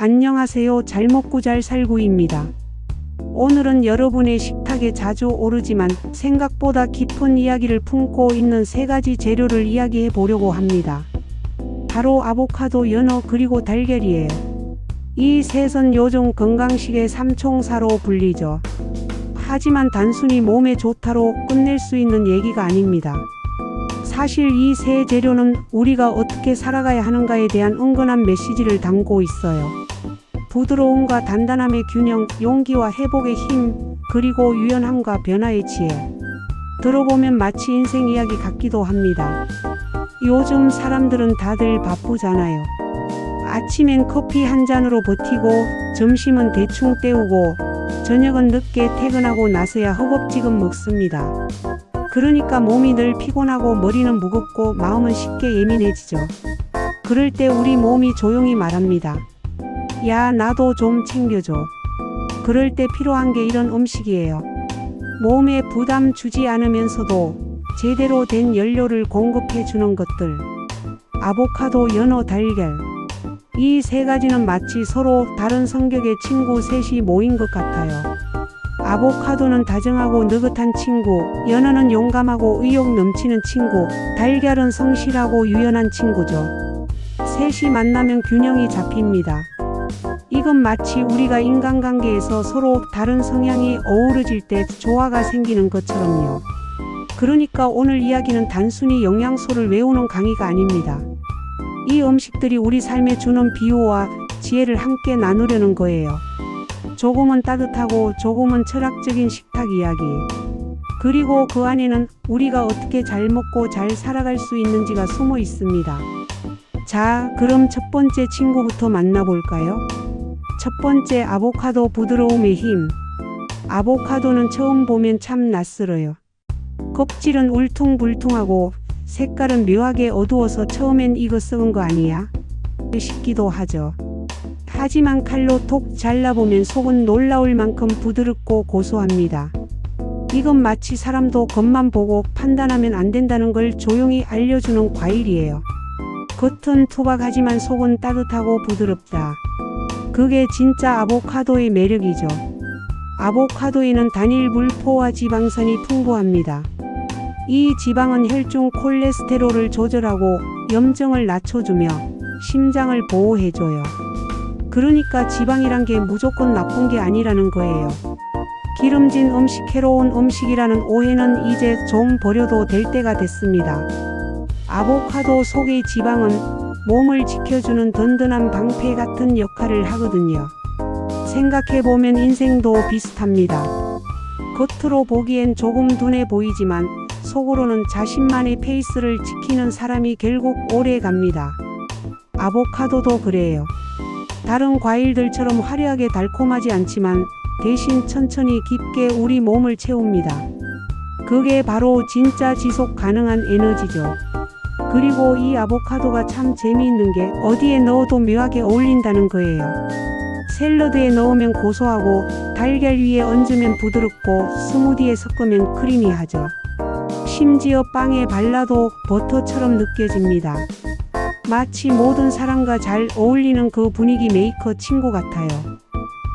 안녕하세요. 잘 먹고 잘 살구입니다. 오늘은 여러분의 식탁에 자주 오르지만 생각보다 깊은 이야기를 품고 있는 세 가지 재료를 이야기해 보려고 합니다. 바로 아보카도, 연어, 그리고 달걀이에요. 이 셋은 요즘 건강식의 삼총사로 불리죠. 하지만 단순히 몸에 좋다로 끝낼 수 있는 얘기가 아닙니다. 사실 이 세 재료는 우리가 어떻게 살아가야 하는가에 대한 은근한 메시지를 담고 있어요. 부드러움과 단단함의 균형, 용기와 회복의 힘, 그리고 유연함과 변화의 지혜. 들어보면 마치 인생 이야기 같기도 합니다. 요즘 사람들은 다들 바쁘잖아요. 아침엔 커피 한 잔으로 버티고, 점심은 대충 때우고, 저녁은 늦게 퇴근하고 나서야 허겁지겁 먹습니다. 그러니까 몸이 늘 피곤하고 머리는 무겁고 마음은 쉽게 예민해지죠. 그럴 때 우리 몸이 조용히 말합니다. 야, 나도 좀 챙겨줘. 그럴 때 필요한 게 이런 음식이에요. 몸에 부담 주지 않으면서도 제대로 된 연료를 공급해 주는 것들. 아보카도, 연어, 달걀. 이 세 가지는 마치 서로 다른 성격의 친구 셋이 모인 것 같아요. 아보카도는 다정하고 느긋한 친구, 연어는 용감하고 의욕 넘치는 친구, 달걀은 성실하고 유연한 친구죠. 셋이 만나면 균형이 잡힙니다. 이건 마치 우리가 인간관계에서 서로 다른 성향이 어우러질 때 조화가 생기는 것처럼요. 그러니까 오늘 이야기는 단순히 영양소를 외우는 강의가 아닙니다. 이 음식들이 우리 삶에 주는 비유와 지혜를 함께 나누려는 거예요. 조금은 따뜻하고 조금은 철학적인 식탁 이야기. 그리고 그 안에는 우리가 어떻게 잘 먹고 잘 살아갈 수 있는지가 숨어 있습니다. 자, 그럼 첫 번째 친구부터 만나볼까요? 첫 번째, 아보카도, 부드러움의 힘. 아보카도는 처음 보면 참 낯설어요. 껍질은 울퉁불퉁하고 색깔은 묘하게 어두워서 처음엔 이거 썩은 거 아니야? 싶기도 하죠. 하지만 칼로 톡 잘라보면 속은 놀라울 만큼 부드럽고 고소합니다. 이건 마치 사람도 겉만 보고 판단하면 안 된다는 걸 조용히 알려주는 과일이에요. 겉은 투박하지만 속은 따뜻하고 부드럽다. 그게 진짜 아보카도의 매력이죠. 아보카도에는 단일 불포화 지방산이 풍부합니다. 이 지방은 혈중 콜레스테롤을 조절하고 염증을 낮춰주며 심장을 보호해줘요. 그러니까 지방이란 게 무조건 나쁜 게 아니라는 거예요. 기름진 음식, 해로운 음식이라는 오해는 이제 좀 버려도 될 때가 됐습니다. 아보카도 속의 지방은 몸을 지켜주는 든든한 방패 같은 역할을 하거든요. 생각해보면 인생도 비슷합니다. 겉으로 보기엔 조금 둔해 보이지만 속으로는 자신만의 페이스를 지키는 사람이 결국 오래 갑니다. 아보카도도 그래요. 다른 과일들처럼 화려하게 달콤하지 않지만 대신 천천히 깊게 우리 몸을 채웁니다. 그게 바로 진짜 지속 가능한 에너지죠. 그리고 이 아보카도가 참 재미있는 게 어디에 넣어도 묘하게 어울린다는 거예요. 샐러드에 넣으면 고소하고 달걀 위에 얹으면 부드럽고 스무디에 섞으면 크리미하죠. 심지어 빵에 발라도 버터처럼 느껴집니다. 마치 모든 사람과 잘 어울리는 그 분위기 메이커 친구 같아요.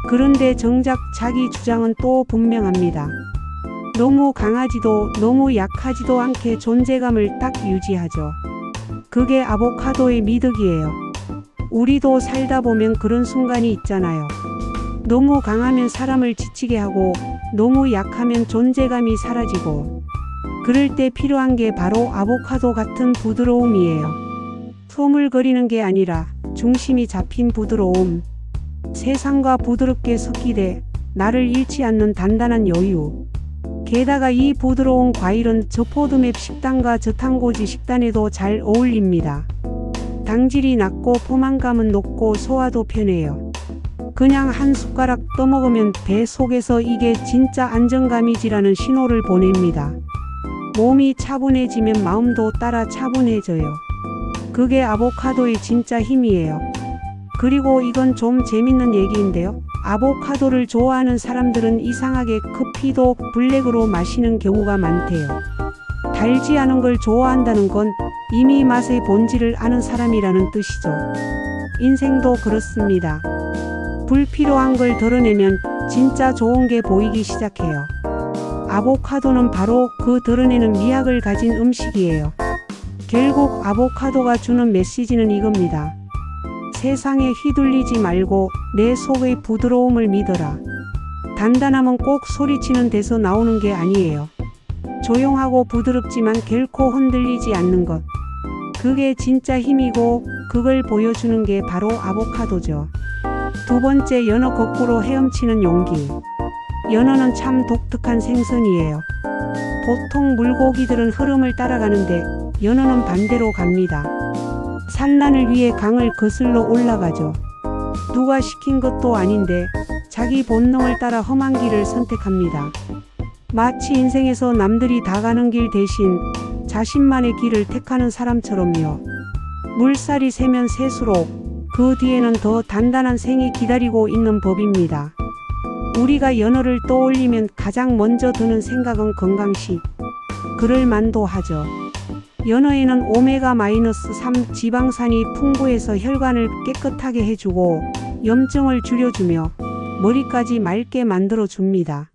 그런데 정작 자기 주장은 또 분명합니다. 너무 강하지도 너무 약하지도 않게 존재감을 딱 유지하죠. 그게 아보카도의 미덕이에요. 우리도 살다 보면 그런 순간이 있잖아요. 너무 강하면 사람을 지치게 하고 너무 약하면 존재감이 사라지고. 그럴 때 필요한 게 바로 아보카도 같은 부드러움이에요. 소물거리는 게 아니라 중심이 잡힌 부드러움. 세상과 부드럽게 섞이되 나를 잃지 않는 단단한 여유. 게다가 이 부드러운 과일은 저포드맵 식단과 저탄고지 식단에도 잘 어울립니다. 당질이 낮고 포만감은 높고 소화도 편해요. 그냥 한 숟가락 떠먹으면 배 속에서 이게 진짜 안정감이지라는 신호를 보냅니다. 몸이 차분해지면 마음도 따라 차분해져요. 그게 아보카도의 진짜 힘이에요. 그리고 이건 좀 재밌는 얘기인데요. 아보카도를 좋아하는 사람들은 이상하게 커피도 블랙으로 마시는 경우가 많대요. 달지 않은 걸 좋아한다는 건 이미 맛의 본질을 아는 사람이라는 뜻이죠. 인생도 그렇습니다. 불필요한 걸 덜어내면 진짜 좋은 게 보이기 시작해요. 아보카도는 바로 그 덜어내는 미학을 가진 음식이에요. 결국 아보카도가 주는 메시지는 이겁니다. 세상에 휘둘리지 말고 내 속의 부드러움을 믿어라. 단단함은 꼭 소리치는 데서 나오는 게 아니에요. 조용하고 부드럽지만 결코 흔들리지 않는 것. 그게 진짜 힘이고 그걸 보여주는 게 바로 아보카도죠. 두 번째, 연어 거꾸로 헤엄치는 용기. 연어는 참 독특한 생선이에요. 보통 물고기들은 흐름을 따라가는데 연어는 반대로 갑니다. 산란을 위해 강을 거슬러 올라가죠. 누가 시킨 것도 아닌데 자기 본능을 따라 험한 길을 선택합니다. 마치 인생에서 남들이 다 가는 길 대신 자신만의 길을 택하는 사람처럼요. 물살이 세면 셀수록 그 뒤에는 더 단단한 생이 기다리고 있는 법입니다. 우리가 연어를 떠올리면 가장 먼저 드는 생각은 건강식. 그럴 만도 하죠. 연어에는 오메가-3 지방산이 풍부해서 혈관을 깨끗하게 해주고 염증을 줄여주며 머리까지 맑게 만들어줍니다.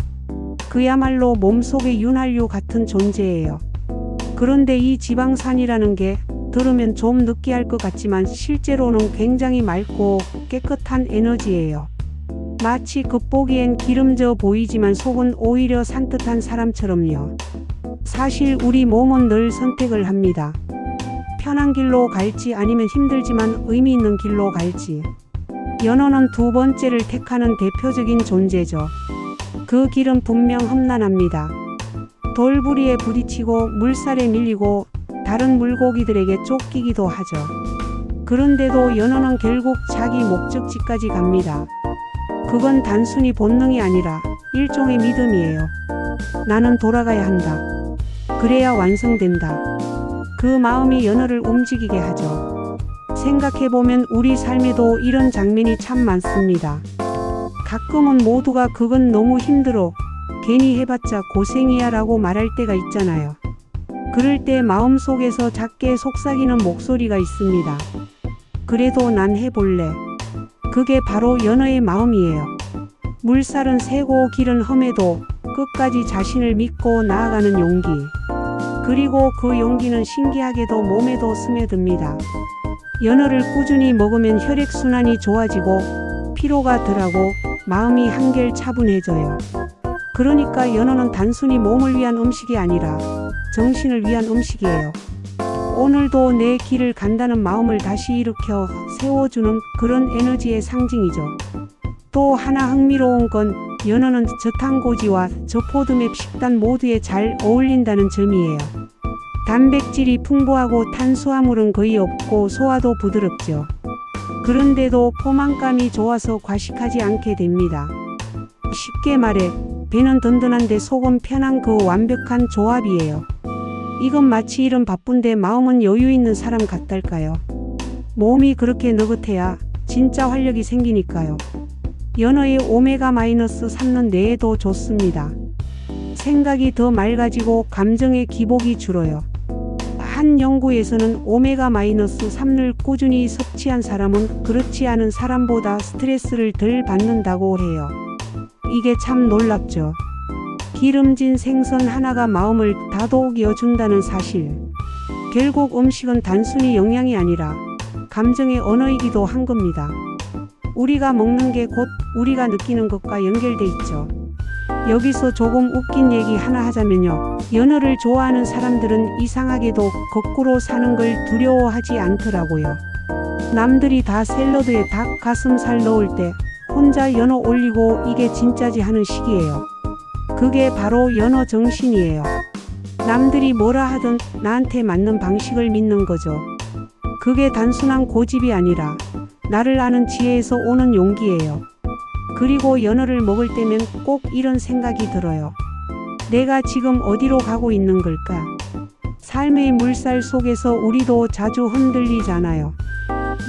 그야말로 몸속의 윤활유 같은 존재예요. 그런데 이 지방산이라는 게 들으면 좀 느끼할 것 같지만 실제로는 굉장히 맑고 깨끗한 에너지예요. 마치 겉보기엔 기름져 보이지만 속은 오히려 산뜻한 사람처럼요. 사실 우리 몸은 늘 선택을 합니다. 편한 길로 갈지 아니면 힘들지만 의미 있는 길로 갈지. 연어는 두 번째를 택하는 대표적인 존재죠. 그 길은 분명 험난합니다. 돌부리에 부딪히고 물살에 밀리고 다른 물고기들에게 쫓기기도 하죠. 그런데도 연어는 결국 자기 목적지까지 갑니다. 그건 단순히 본능이 아니라 일종의 믿음이에요. 나는 돌아가야 한다. 그래야 완성된다. 그 마음이 연어를 움직이게 하죠. 생각해보면 우리 삶에도 이런 장면이 참 많습니다. 가끔은 모두가 그건 너무 힘들어. 괜히 해봤자 고생이야 라고 말할 때가 있잖아요. 그럴 때 마음속에서 작게 속삭이는 목소리가 있습니다. 그래도 난 해볼래. 그게 바로 연어의 마음이에요. 물살은 세고 길은 험해도 끝까지 자신을 믿고 나아가는 용기. 그리고 그 용기는 신기하게도 몸에도 스며듭니다. 연어를 꾸준히 먹으면 혈액순환이 좋아지고 피로가 덜하고 마음이 한결 차분해져요. 그러니까 연어는 단순히 몸을 위한 음식이 아니라 정신을 위한 음식이에요. 오늘도 내 길을 간다는 마음을 다시 일으켜 세워주는 그런 에너지의 상징이죠. 또 하나 흥미로운 건 연어는 저탄고지와 저포드맵 식단 모두에 잘 어울린다는 점이에요. 단백질이 풍부하고 탄수화물은 거의 없고 소화도 부드럽죠. 그런데도 포만감이 좋아서 과식하지 않게 됩니다. 쉽게 말해 배는 든든한데 속은 편한 그 완벽한 조합이에요. 이건 마치 일은 바쁜데 마음은 여유 있는 사람 같달까요? 몸이 그렇게 느긋해야 진짜 활력이 생기니까요. 연어의 오메가-3는 뇌에도 좋습니다. 생각이 더 맑아지고 감정의 기복이 줄어요. 한 연구에서는 오메가-3를 꾸준히 섭취한 사람은 그렇지 않은 사람보다 스트레스를 덜 받는다고 해요. 이게 참 놀랍죠. 기름진 생선 하나가 마음을 다독여준다는 사실. 결국 음식은 단순히 영양이 아니라 감정의 언어이기도 한 겁니다. 우리가 먹는 게 곧 우리가 느끼는 것과 연결돼 있죠. 여기서 조금 웃긴 얘기 하나 하자면요. 연어를 좋아하는 사람들은 이상하게도 거꾸로 사는 걸 두려워하지 않더라고요. 남들이 다 샐러드에 닭 가슴살 넣을 때 혼자 연어 올리고 이게 진짜지 하는 시기예요. 그게 바로 연어 정신이에요. 남들이 뭐라 하든 나한테 맞는 방식을 믿는 거죠. 그게 단순한 고집이 아니라 나를 아는 지혜에서 오는 용기예요. 그리고 연어를 먹을 때면 꼭 이런 생각이 들어요. 내가 지금 어디로 가고 있는 걸까? 삶의 물살 속에서 우리도 자주 흔들리잖아요.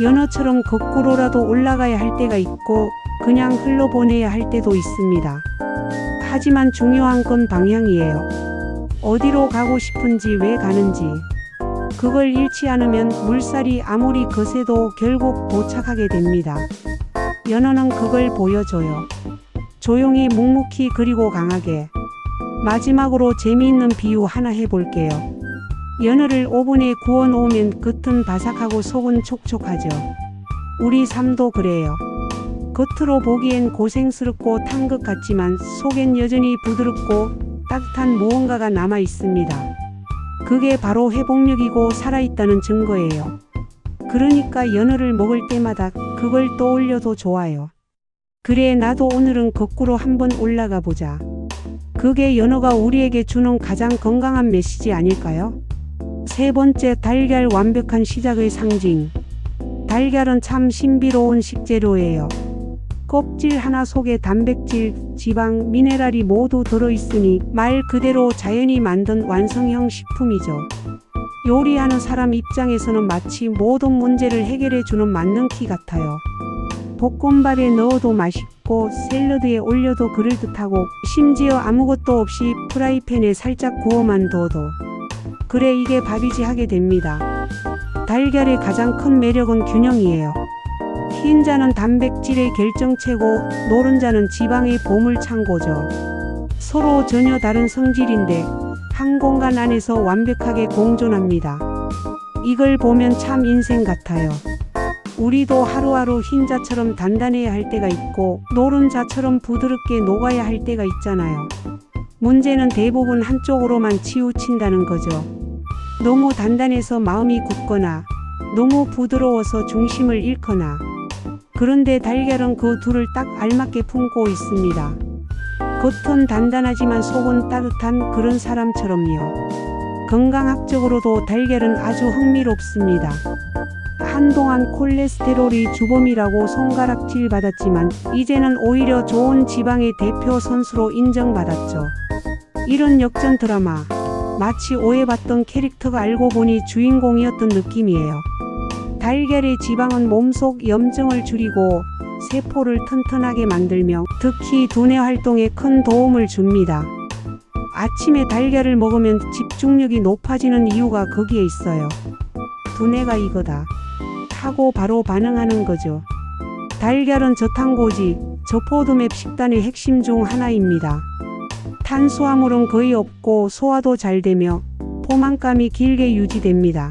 연어처럼 거꾸로라도 올라가야 할 때가 있고 그냥 흘러보내야 할 때도 있습니다. 하지만 중요한 건 방향이에요. 어디로 가고 싶은지 왜 가는지. 그걸 잃지 않으면 물살이 아무리 거세도 결국 도착하게 됩니다. 연어는 그걸 보여줘요. 조용히 묵묵히 그리고 강하게. 마지막으로 재미있는 비유 하나 해볼게요. 연어를 오븐에 구워 놓으면 겉은 바삭하고 속은 촉촉하죠. 우리 삶도 그래요. 겉으로 보기엔 고생스럽고 탄 것 같지만 속엔 여전히 부드럽고 따뜻한 무언가가 남아 있습니다. 그게 바로 회복력이고 살아있다는 증거예요. 그러니까 연어를 먹을 때마다 그걸 떠올려도 좋아요. 그래, 나도 오늘은 거꾸로 한번 올라가 보자. 그게 연어가 우리에게 주는 가장 건강한 메시지 아닐까요? 세 번째, 달걀, 완벽한 시작의 상징. 달걀은 참 신비로운 식재료예요. 껍질 하나 속에 단백질, 지방, 미네랄이 모두 들어있으니 말 그대로 자연이 만든 완성형 식품이죠. 요리하는 사람 입장에서는 마치 모든 문제를 해결해주는 만능키 같아요. 볶음밥에 넣어도 맛있고 샐러드에 올려도 그럴듯하고 심지어 아무것도 없이 프라이팬에 살짝 구워만 둬도 그래, 이게 밥이지 하게 됩니다. 달걀의 가장 큰 매력은 균형이에요. 흰자는 단백질의 결정체고 노른자는 지방의 보물창고죠. 서로 전혀 다른 성질인데 한 공간 안에서 완벽하게 공존합니다. 이걸 보면 참 인생 같아요. 우리도 하루하루 흰자처럼 단단해야 할 때가 있고 노른자처럼 부드럽게 녹아야 할 때가 있잖아요. 문제는 대부분 한쪽으로만 치우친다는 거죠. 너무 단단해서 마음이 굳거나 너무 부드러워서 중심을 잃거나. 그런데 달걀은 그 둘을 딱 알맞게 품고 있습니다. 겉은 단단하지만 속은 따뜻한 그런 사람처럼요. 건강학적으로도 달걀은 아주 흥미롭습니다. 한동안 콜레스테롤이 주범이라고 손가락질 받았지만 이제는 오히려 좋은 지방의 대표 선수로 인정받았죠. 이런 역전 드라마, 마치 오해받던 캐릭터가 알고 보니 주인공이었던 느낌이에요. 달걀의 지방은 몸속 염증을 줄이고 세포를 튼튼하게 만들며 특히 두뇌 활동에 큰 도움을 줍니다. 아침에 달걀을 먹으면 집중력이 높아지는 이유가 거기에 있어요. 두뇌가 이거다 하고 바로 반응하는 거죠. 달걀은 저탄고지, 저포도맵 식단의 핵심 중 하나입니다. 탄수화물은 거의 없고 소화도 잘 되며 포만감이 길게 유지됩니다.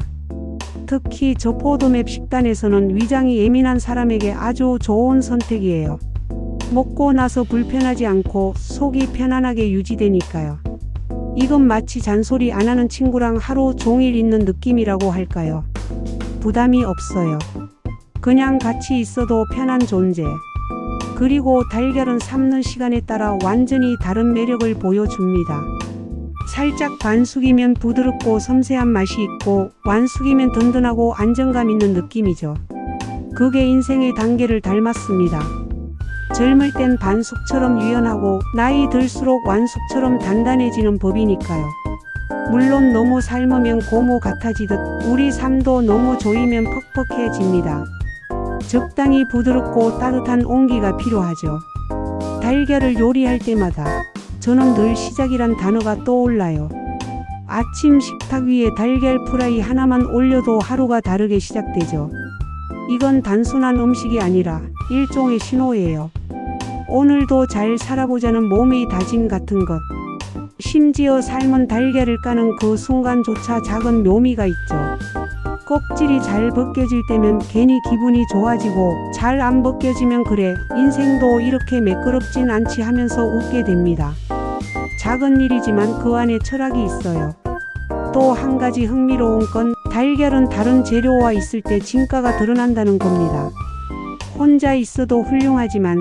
특히 저포도맵 식단에서는 위장이 예민한 사람에게 아주 좋은 선택이에요. 먹고 나서 불편하지 않고 속이 편안하게 유지되니까요. 이건 마치 잔소리 안 하는 친구랑 하루 종일 있는 느낌이라고 할까요? 부담이 없어요. 그냥 같이 있어도 편한 존재. 그리고 달걀은 삶는 시간에 따라 완전히 다른 매력을 보여줍니다. 살짝 반숙이면 부드럽고 섬세한 맛이 있고 완숙이면 든든하고 안정감 있는 느낌이죠. 그게 인생의 단계를 닮았습니다. 젊을 땐 반숙처럼 유연하고 나이 들수록 완숙처럼 단단해지는 법이니까요. 물론 너무 삶으면 고무 같아지듯 우리 삶도 너무 조이면 퍽퍽해집니다. 적당히 부드럽고 따뜻한 온기가 필요하죠. 달걀을 요리할 때마다 저는 늘 시작이란 단어가 떠올라요. 아침 식탁 위에 달걀 프라이 하나만 올려도 하루가 다르게 시작되죠. 이건 단순한 음식이 아니라 일종의 신호예요. 오늘도 잘 살아보자는 몸의 다짐 같은 것. 심지어 삶은 달걀을 까는 그 순간조차 작은 묘미가 있죠. 껍질이 잘 벗겨질 때면 괜히 기분이 좋아지고 잘 안 벗겨지면 그래, 인생도 이렇게 매끄럽진 않지 하면서 웃게 됩니다. 작은 일이지만 그 안에 철학이 있어요. 또 한 가지 흥미로운 건 달걀은 다른 재료와 있을 때 진가가 드러난다는 겁니다. 혼자 있어도 훌륭하지만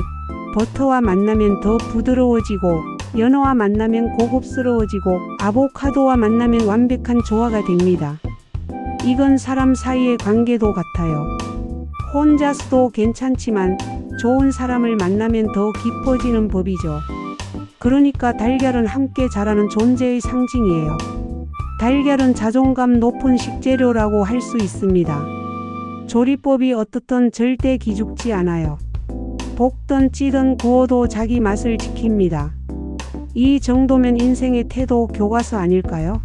버터와 만나면 더 부드러워지고 연어와 만나면 고급스러워지고 아보카도와 만나면 완벽한 조화가 됩니다. 이건 사람 사이의 관계도 같아요. 혼자서도 괜찮지만 좋은 사람을 만나면 더 깊어지는 법이죠. 그러니까 달걀은 함께 자라는 존재의 상징이에요. 달걀은 자존감 높은 식재료라고 할 수 있습니다. 조리법이 어떻든 절대 기죽지 않아요. 볶든 찌든 구워도 자기 맛을 지킵니다. 이 정도면 인생의 태도 교과서 아닐까요?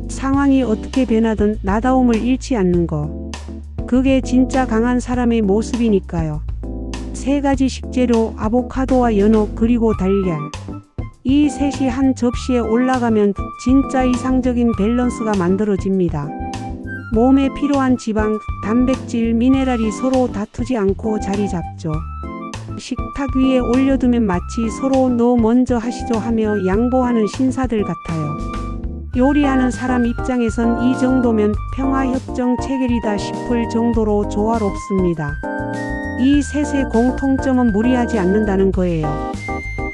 상황이 어떻게 변하든 나다움을 잃지 않는 거. 그게 진짜 강한 사람의 모습이니까요. 3가지 식재료 아보카도와 연어 그리고 달걀. 이 셋이 한 접시에 올라가면 진짜 이상적인 밸런스가 만들어집니다. 몸에 필요한 지방, 단백질, 미네랄이 서로 다투지 않고 자리 잡죠. 식탁 위에 올려두면 마치 서로 너 먼저 하시죠 하며 양보하는 신사들 같아요. 요리하는 사람 입장에선 이 정도면 평화협정 체결이다 싶을 정도로 조화롭습니다. 이 셋의 공통점은 무리하지 않는다는 거예요.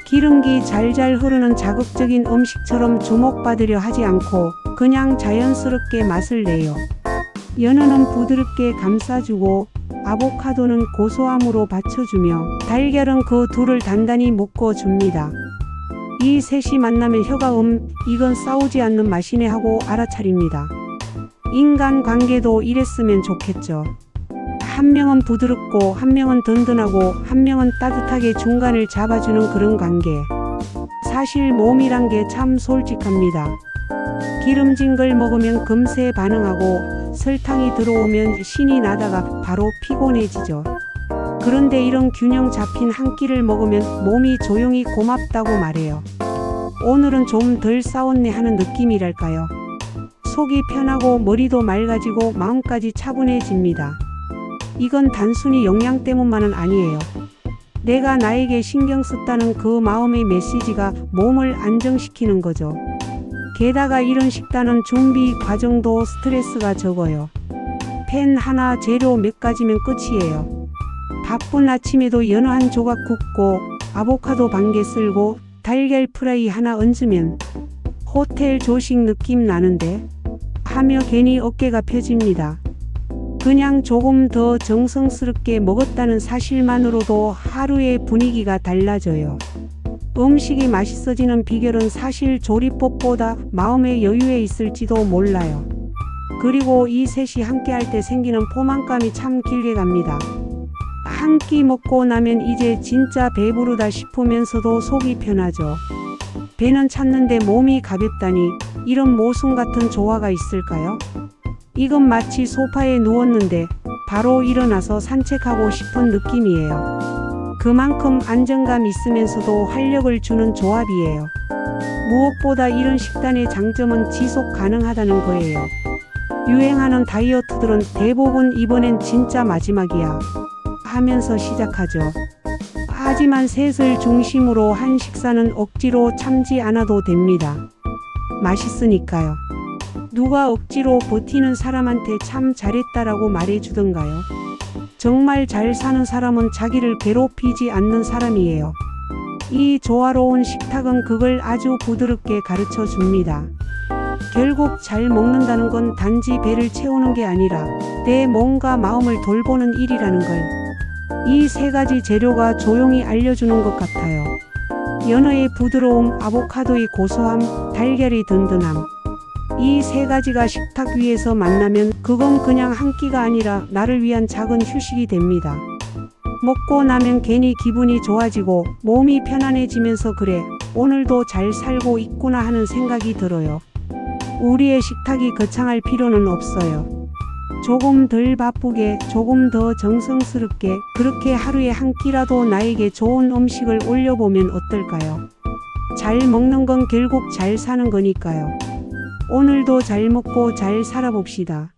기름기 잘잘 흐르는 자극적인 음식처럼 주목받으려 하지 않고 그냥 자연스럽게 맛을 내요. 연어는 부드럽게 감싸주고 아보카도는 고소함으로 받쳐주며 달걀은 그 둘을 단단히 묶어줍니다. 이 셋이 만나면 혀가 이건 싸우지 않는 맛이네 하고 알아차립니다. 인간 관계도 이랬으면 좋겠죠. 한 명은 부드럽고 한 명은 든든하고 한 명은 따뜻하게 중간을 잡아주는 그런 관계. 사실 몸이란 게 참 솔직합니다. 기름진 걸 먹으면 금세 반응하고 설탕이 들어오면 신이 나다가 바로 피곤해지죠. 그런데 이런 균형 잡힌 한 끼를 먹으면 몸이 조용히 고맙다고 말해요. 오늘은 좀 덜 싸웠네 하는 느낌이랄까요. 속이 편하고 머리도 맑아지고 마음까지 차분해집니다. 이건 단순히 영양 때문만은 아니에요. 내가 나에게 신경 썼다는 그 마음의 메시지가 몸을 안정시키는 거죠. 게다가 이런 식단은 준비 과정도 스트레스가 적어요. 팬 하나 재료 몇 가지면 끝이에요. 바쁜 아침에도 연어 한 조각 굽고 아보카도 반 개 썰고 달걀 프라이 하나 얹으면 호텔 조식 느낌 나는데 하며 괜히 어깨가 펴집니다. 그냥 조금 더 정성스럽게 먹었다는 사실만으로도 하루의 분위기가 달라져요. 음식이 맛있어지는 비결은 사실 조리법보다 마음의 여유에 있을지도 몰라요. 그리고 이 셋이 함께 할 때 생기는 포만감이 참 길게 갑니다. 한 끼 먹고 나면 이제 진짜 배부르다 싶으면서도 속이 편하죠. 배는 찼는데 몸이 가볍다니 이런 모순 같은 조화가 있을까요? 이건 마치 소파에 누웠는데 바로 일어나서 산책하고 싶은 느낌이에요. 그만큼 안정감 있으면서도 활력을 주는 조합이에요. 무엇보다 이런 식단의 장점은 지속 가능하다는 거예요. 유행하는 다이어트들은 대부분 이번엔 진짜 마지막이야 하면서 시작하죠. 하지만 셋을 중심으로 한 식사는 억지로 참지 않아도 됩니다. 맛있으니까요. 누가 억지로 버티는 사람한테 참 잘했다라고 말해주던가요? 정말 잘 사는 사람은 자기를 괴롭히지 않는 사람이에요. 이 조화로운 식탁은 그걸 아주 부드럽게 가르쳐 줍니다. 결국 잘 먹는다는 건 단지 배를 채우는 게 아니라 내 몸과 마음을 돌보는 일이라는 걸 이 3가지 재료가 조용히 알려주는 것 같아요. 연어의 부드러움, 아보카도의 고소함, 달걀의 든든함. 이 3가지가 식탁 위에서 만나면 그건 그냥 한 끼가 아니라 나를 위한 작은 휴식이 됩니다. 먹고 나면 괜히 기분이 좋아지고 몸이 편안해지면서 그래, 오늘도 잘 살고 있구나 하는 생각이 들어요. 우리의 식탁이 거창할 필요는 없어요. 조금 덜 바쁘게, 조금 더 정성스럽게 그렇게 하루에 한 끼라도 나에게 좋은 음식을 올려보면 어떨까요? 잘 먹는 건 결국 잘 사는 거니까요. 오늘도 잘 먹고 잘 살아봅시다.